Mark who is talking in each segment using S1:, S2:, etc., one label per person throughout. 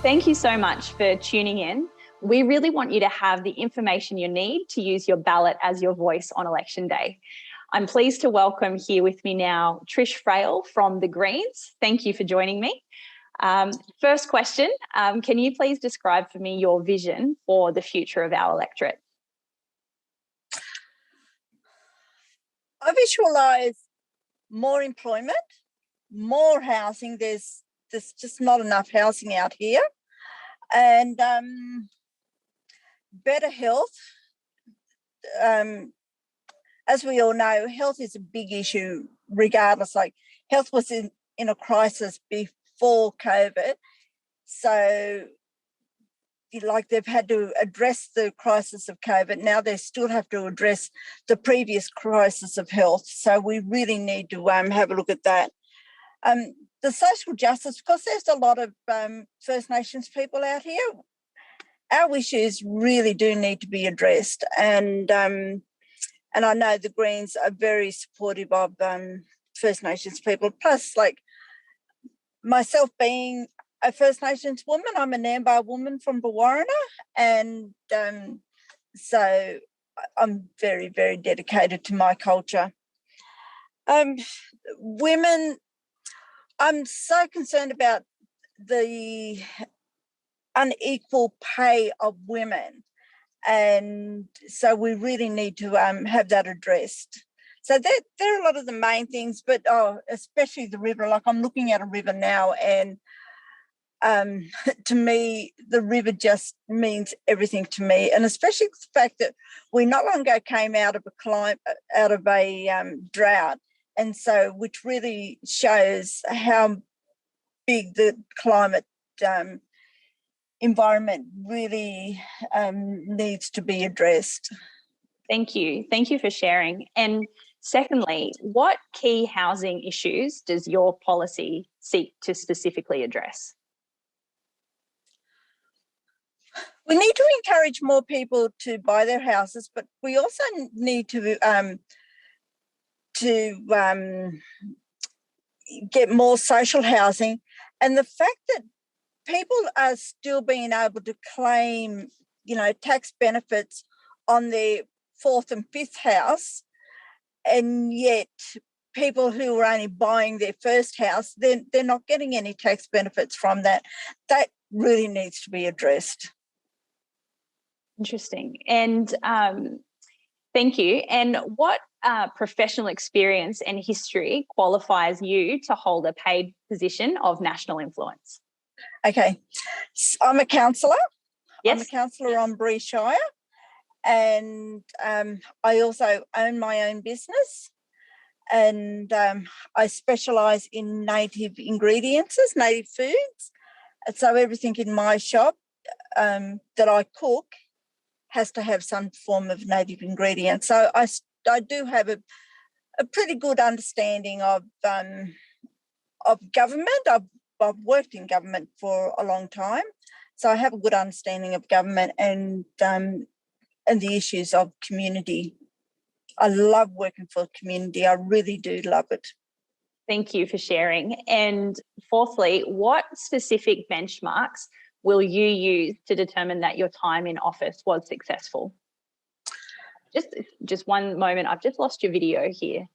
S1: Thank you so much for tuning in. We really want you to have the information you need to use your ballot as your voice on election day. I'm pleased to welcome here with me now Trish Frail from the Greens. Thank you for joining me. First question, can you please describe for me your vision for the future of our electorate?
S2: I visualise more employment, more housing. There's just not enough housing out here, and better health. As we all know, health is a big issue regardless. Like, health was in a crisis before COVID. So, like, they've had to address the crisis of COVID. Now they still have to address the previous crisis of health. So we really need to have a look at that. The social justice, because there's a lot of First Nations people out here, our issues really do need to be addressed. And I know the Greens are very supportive of First Nations people. Plus, like, myself being a First Nations woman, I'm a Nambar woman from Bawarrina, and so I'm very, very dedicated to my culture. Women, I'm so concerned about the unequal pay of women, and so we really need to have that addressed. So there are a lot of the main things, but especially the river. Like, I'm looking at a river now, and to me, the river just means everything to me, and especially the fact that we not long ago came out of a drought, and so which really shows how big the climate environment really needs to be addressed.
S1: Thank you. Thank you for sharing. And secondly, what key housing issues does your policy seek to specifically address?
S2: We need to encourage more people to buy their houses, but we also need to get more social housing. And the fact that people are still being able to claim, tax benefits on their fourth and fifth house, and yet people who are only buying their first house, they're not getting any tax benefits from that. That really needs to be addressed.
S1: Interesting. And thank you. And what professional experience and history qualifies you to hold a paid position of national influence?
S2: Okay. I'm a councillor.
S1: Yes.
S2: I'm a councillor on Bree Shire, and I also own my own business, and I specialise in native ingredients, native foods. And so everything in my shop that I cook has to have some form of native ingredient. So I do have a pretty good understanding of government. I've worked in government for a long time, so I have a good understanding of government and the issues of community. I love working for community. I really do love it.
S1: Thank you for sharing. And fourthly, what specific benchmarks will you use to determine that your time in office was successful? Just one moment. I've just lost your video here.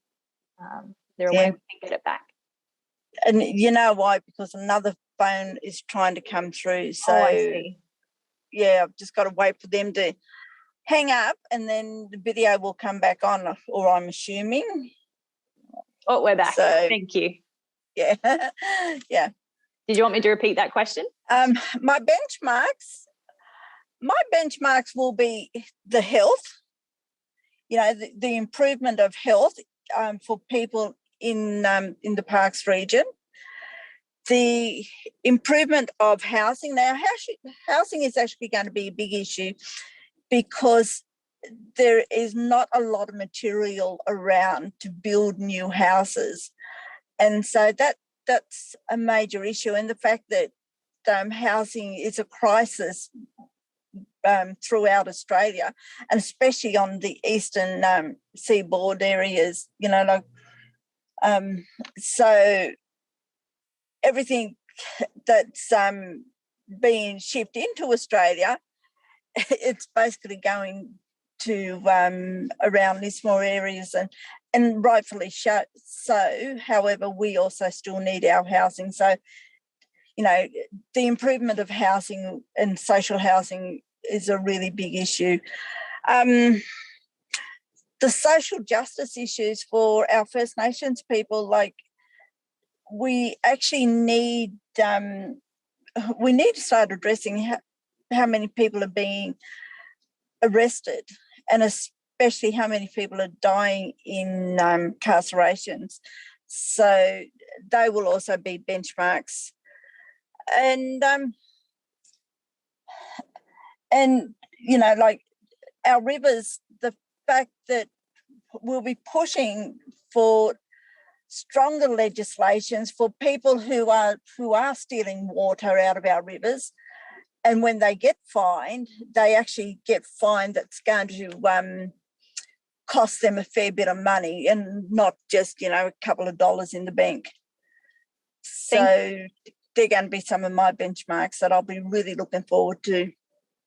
S1: There a way we can get it back?
S2: And you know why? Because another phone is trying to come through. So,
S1: I see.
S2: Yeah, I've just got to wait for them to hang up, and then the video will come back on, or I'm assuming.
S1: Oh, we're back.
S2: So,
S1: thank you.
S2: Yeah, yeah.
S1: Did you want me to repeat that question?
S2: My benchmarks will be the health, the improvement of health for people in the Parkes region, the improvement of housing. Now, housing is actually going to be a big issue because there is not a lot of material around to build new houses, and so that's a major issue. And the fact that housing is a crisis throughout Australia, and especially on the eastern seaboard areas, so everything that's being shipped into Australia, it's basically going to around Lismore areas, and rightfully so. However, we also still need our housing. So, the improvement of housing and social housing is a really big issue. The social justice issues for our First Nations people, like, we actually need to start addressing how many people are being arrested, and especially how many people are dying in incarcerations. So they will also be benchmarks. And like our rivers, the fact that we'll be pushing for stronger legislations for people who are stealing water out of our rivers, and when they get fined, they actually get fined that's going to cost them a fair bit of money, and not just a couple of dollars in the bank. So they're going to be some of my benchmarks that I'll be really looking forward to.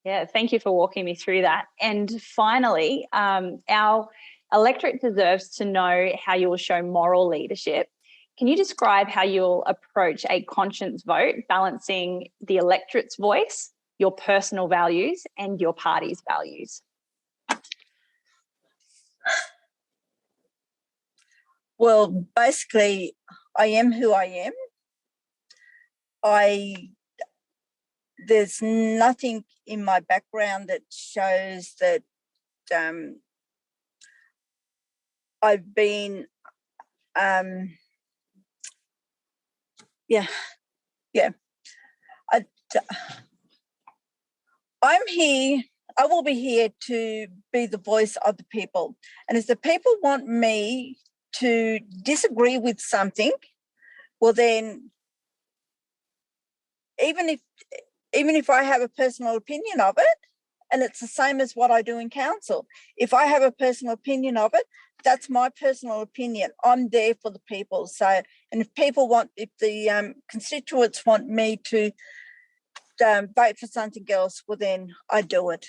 S1: Yeah, thank you for walking me through that. And finally, our electorate deserves to know how you will show moral leadership. Can you describe how you'll approach a conscience vote, balancing the electorate's voice, your personal values, and your party's values?
S2: Well, basically, I am who I am. There's nothing in my background that shows that I've been, I'm here, I will be here to be the voice of the people. And if the people want me to disagree with something, well then, even if I have a personal opinion of it, and it's the same as what I do in council, if I have a personal opinion of it, that's my personal opinion. I'm there for the people. So, and if the constituents want me to vote for something else, well then I do it.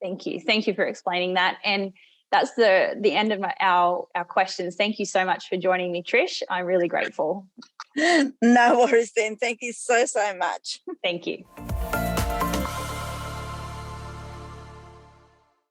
S1: Thank you. Thank you for explaining that. And that's the end of our questions. Thank you so much for joining me, Trish. I'm really grateful.
S2: No worries then. Thank you so much.
S1: Thank you.